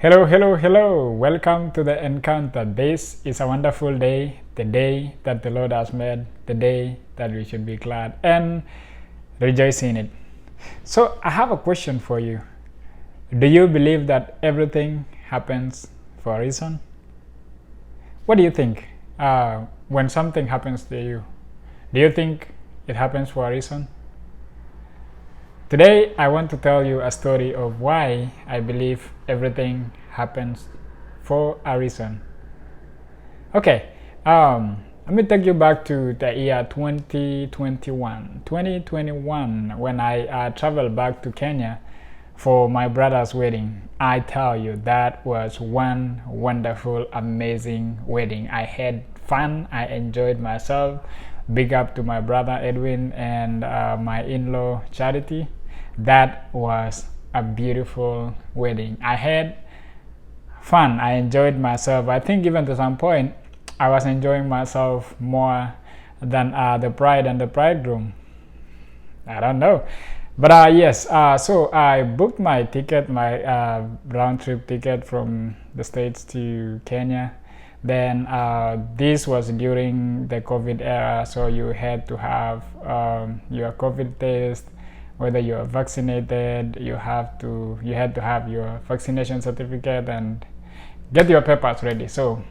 Hello, hello, hello. Welcome to the encounter. This is a wonderful day, the day that the Lord has made, the day that we should be glad and rejoice in it. So, I have a question for you. Do you believe that everything happens for a reason? What do you think when something happens to you? Do you think it happens for a reason? Today, I want to tell you a story of why I believe everything happens for a reason. Okay, let me take you back to the year 2021. 2021, when I traveled back to Kenya for my brother's wedding. I tell you, that was one wonderful, amazing wedding. I had fun, I enjoyed myself. Big up to my brother Edwin and my in-law Charity. That was a beautiful wedding. I had fun, I enjoyed myself. I think even to some point I was enjoying myself more than the bride and the bridegroom. I don't know, but yes, so I booked my ticket, my round trip ticket from the States to Kenya. Then this was during the COVID era, so you had to have your COVID test, whether you are vaccinated. You had to have your vaccination certificate and get your papers ready. So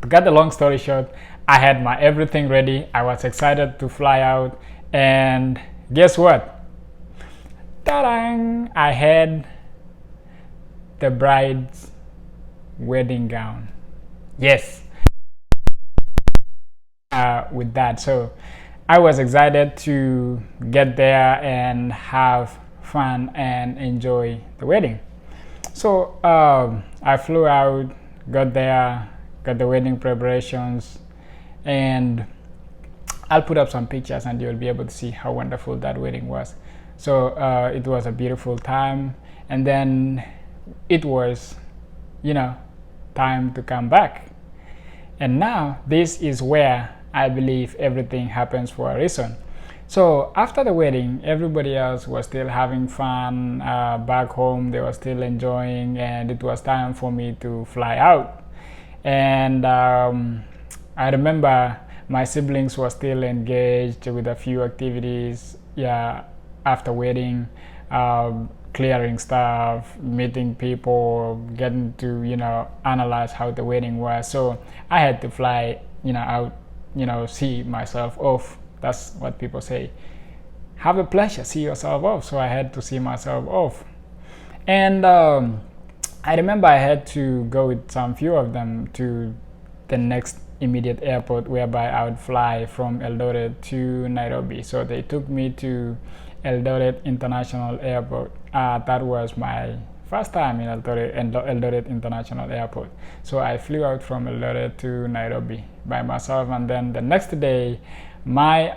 to cut the long story short, I had my everything ready. I was excited to fly out, and guess what? Ta-da! I had the bride's wedding gown. Yes, with that. So I was excited to get there and have fun and enjoy the wedding. So I flew out, got there, got the wedding preparations, and I'll put up some pictures and you'll be able to see how wonderful that wedding was. So it was a beautiful time, and then it was, time to come back. And now this is where I believe everything happens for a reason. So after the wedding, everybody else was still having fun back home. They were still enjoying, and it was time for me to fly out. And I remember my siblings were still engaged with a few activities. Yeah, after wedding, clearing stuff, meeting people, getting to analyze how the wedding was. So I had to fly out, see myself off. That's what people say. Have a pleasure, see yourself off. So I had to see myself off, and I remember I had to go with some few of them to the next immediate airport, whereby I would fly from Eldoret to Nairobi. So they took me to Eldoret International Airport. That was my first time in Eldoret International Airport. So I flew out from Eldoret to Nairobi by myself, and then the next day, my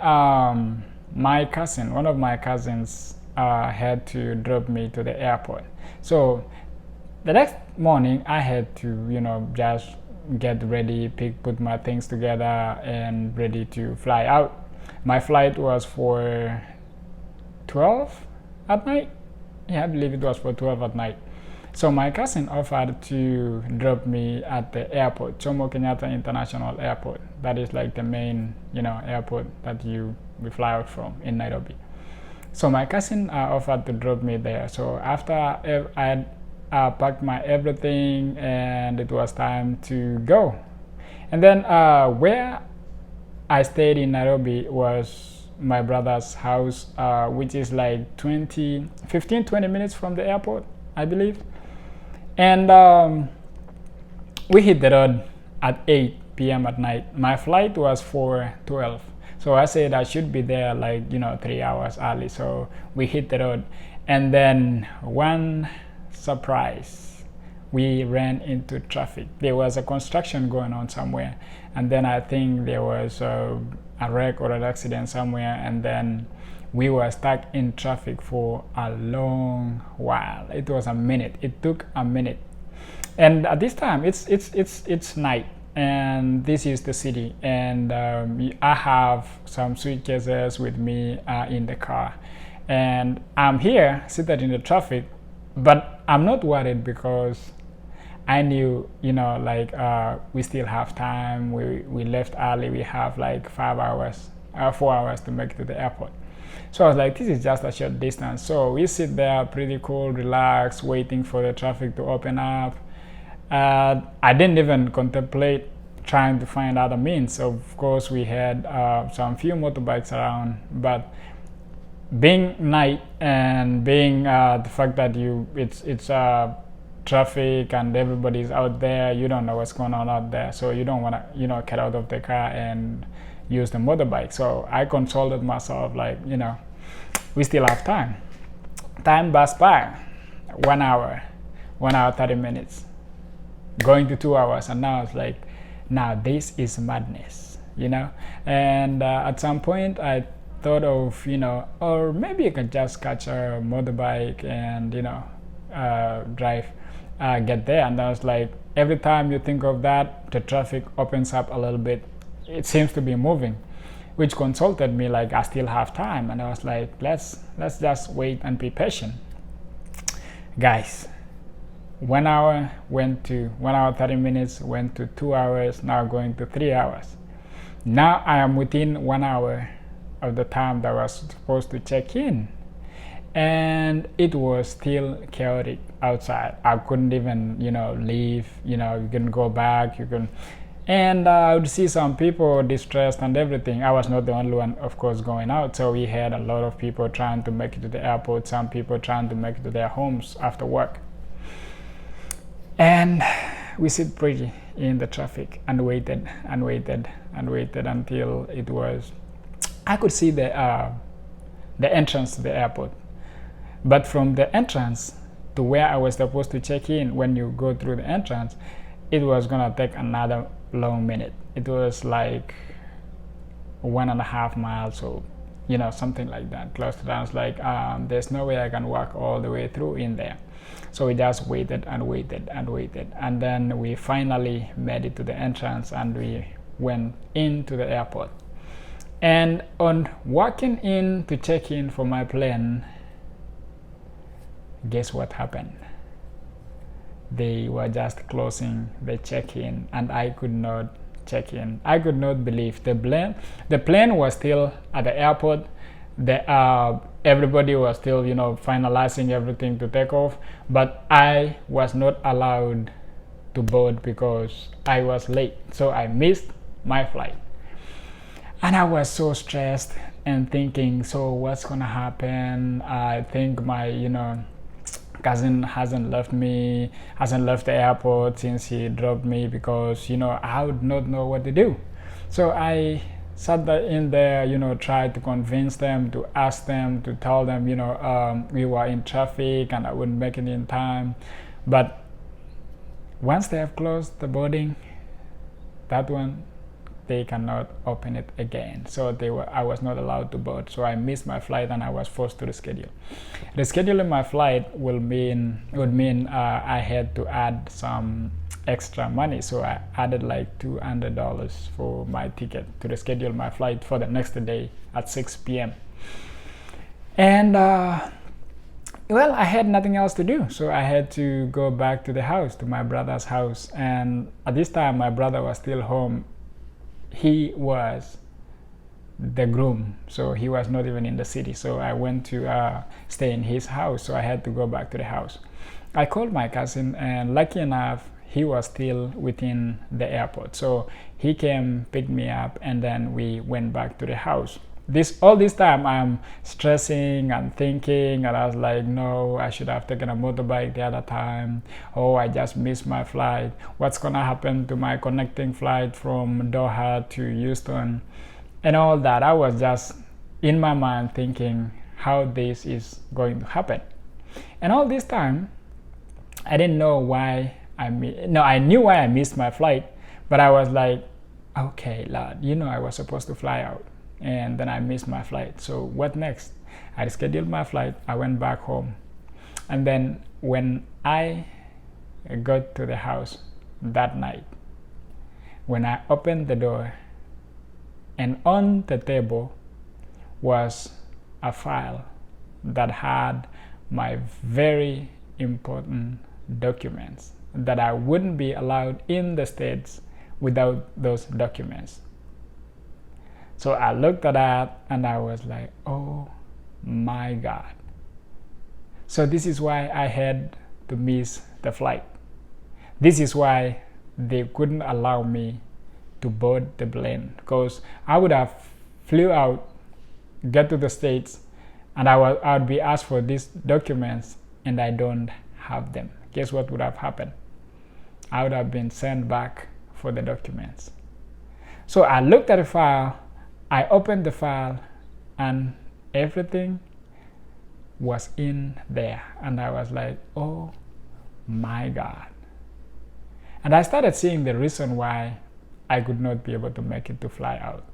cousin, one of my cousins, had to drop me to the airport. So the next morning, I had to just get ready, put my things together, and ready to fly out. My flight was for 12 at night. Yeah, I believe it was for 12 at night. So my cousin offered to drop me at the airport, Jomo Kenyatta International Airport. That is like the main, airport that we fly out from in Nairobi. So my cousin offered to drop me there. So after I had packed my everything, and it was time to go. And then where I stayed in Nairobi was my brother's house, which is like 20 minutes from the airport, I believe. And we hit the road at 8 p.m. at night. My flight was for 12. So I said I should be there 3 hours early. So we hit the road. And then one surprise, we ran into traffic. There was a construction going on somewhere. And then I think there was a wreck or an accident somewhere. And then we were stuck in traffic for a long while. It was a minute. It took a minute. And at this time, it's night, and this is the city. And I have some suitcases with me in the car, and I'm here seated in the traffic, but I'm not worried because I knew, like we still have time. We left early. We have like 5 hours, 4 hours to make it to the airport. So I was like, this is just a short distance. So we sit there pretty cool, relaxed, waiting for the traffic to open up. I didn't even contemplate trying to find other means. Of course, we had some few motorbikes around, but being night and being the fact that it's traffic and everybody's out there, you don't know what's going on out there, so you don't want to get out of the car and use the motorbike. So I consulted myself, like, we still have time. Time passed by. 1 hour, 1 hour 30 minutes, going to 2 hours, and now it's like, now this is madness, and at some point I thought of, or maybe I could just catch a motorbike and drive, get there. And I was like, every time you think of that, the traffic opens up a little bit, it seems to be moving, which consulted me, like, I still have time. And I was like, let's just wait and be patient. Guys, 1 hour went to 1 hour 30 minutes, went to 2 hours, now going to 3 hours. Now I am within 1 hour of the time that I was supposed to check in, and it was still chaotic outside. I couldn't even leave. You can go back, and I would see some people distressed and everything. I was not the only one, of course, going out, so we had a lot of people trying to make it to the airport, some people trying to make it to their homes after work. And we sit pretty in the traffic and waited and waited and waited until it was, I could see the entrance to the airport. But from the entrance to where I was supposed to check in, when you go through the entrance, it was gonna take another long minute. It was like 1.5 miles, or something like that, close to that. I was like, there's no way I can walk all the way through in there. So we just waited and waited and waited, and then we finally made it to the entrance and we went into the airport. And on walking in to check in for my plane, guess what happened? They were just closing the check-in, and I could not check in. I could not believe the plane was still at the airport. Everybody was still finalizing everything to take off, but I was not allowed to board because I was late, so I missed my flight. And I was so stressed and thinking, so what's gonna happen? I think my cousin hasn't left the airport since he dropped me, because I would not know what to do. So I sat in there, tried to convince them, to ask them, to tell them, we were in traffic and I wouldn't make it in time. But once they have closed the boarding, that one, they cannot open it again. So I was not allowed to board. So I missed my flight and I was forced to reschedule. Rescheduling my flight would mean I had to add some extra money. So I added like $200 for my ticket to reschedule my flight for the next day at 6 p.m. And well, I had nothing else to do, so I had to go back to the house, to my brother's house. And at this time, my brother was still home. He was the groom, so he was not even in the city. So I went to stay in his house, so I had to go back to the house. I called my cousin, and lucky enough, he was still within the airport. So he came, picked me up, and then we went back to the house. All this time I'm stressing and thinking, and I was like, no, I should have taken a motorbike the other time. Oh, I just missed my flight. What's gonna happen to my connecting flight from Doha to Houston? And all that. I was just in my mind thinking how this is going to happen. And all this time, I didn't know why I knew why I missed my flight, but I was like, okay, lad, I was supposed to fly out, and then I missed my flight. So what next? I rescheduled my flight. I went back home. And then when I got to the house that night, when I opened the door, and on the table was a file that had my very important documents that I wouldn't be allowed in the States without those documents. So I looked at that and I was like, oh my God. So this is why I had to miss the flight. This is why they couldn't allow me to board the plane, because I would have flew out, get to the States, and I would be asked for these documents and I don't have them. Guess what would have happened? I would have been sent back for the documents. So I looked at the file, I opened the file, and everything was in there. And I was like, oh my God. And I started seeing the reason why I could not be able to make it to fly out.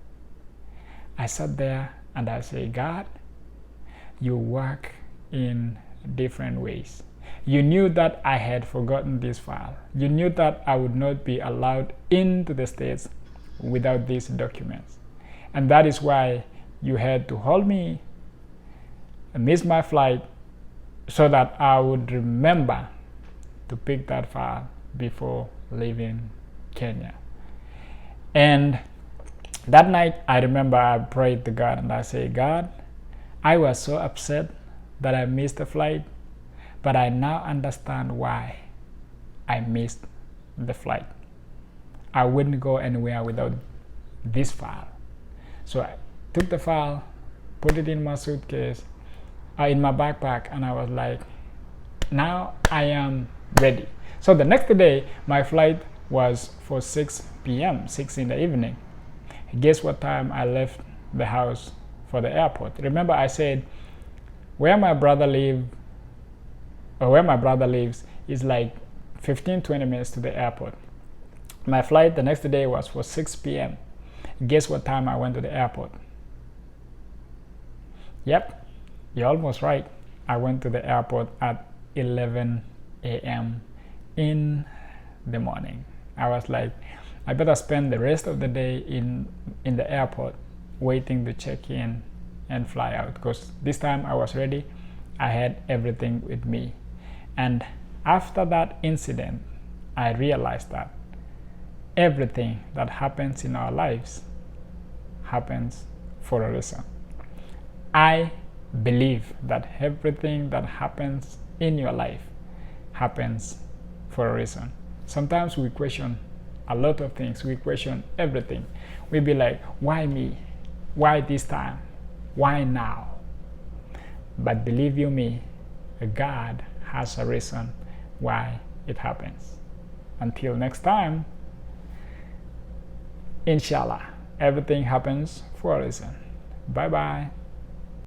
I sat there and I said, God, you work in different ways. You knew that I had forgotten this file. You knew that I would not be allowed into the States without these documents. And that is why you had to hold me, miss my flight, so that I would remember to pick that file before leaving Kenya. And that night, I remember I prayed to God and I said, God, I was so upset that I missed the flight, but I now understand why I missed the flight. I wouldn't go anywhere without this file. So I took the file, put it in my suitcase, in my backpack, and I was like, now I am ready. So the next day, my flight was for 6 p.m., 6 in the evening. Guess what time I left the house for the airport? Remember I said where my brother lives is like 15-20 minutes to the airport. My flight the next day was for 6 p.m. Guess what time I went to the airport? Yep, you're almost right. I went to the airport at 11 a.m. in the morning. I was like, I better spend the rest of the day in the airport waiting to check in and fly out, because this time I was ready. I had everything with me. And after that incident, I realized that everything that happens in our lives happens for a reason. I believe that everything that happens in your life happens for a reason. Sometimes we question a lot of things. We question everything. We be like, why me? Why this time? Why now? But believe you me, God has a reason why it happens. Until next time, inshallah, everything happens for a reason. Bye bye.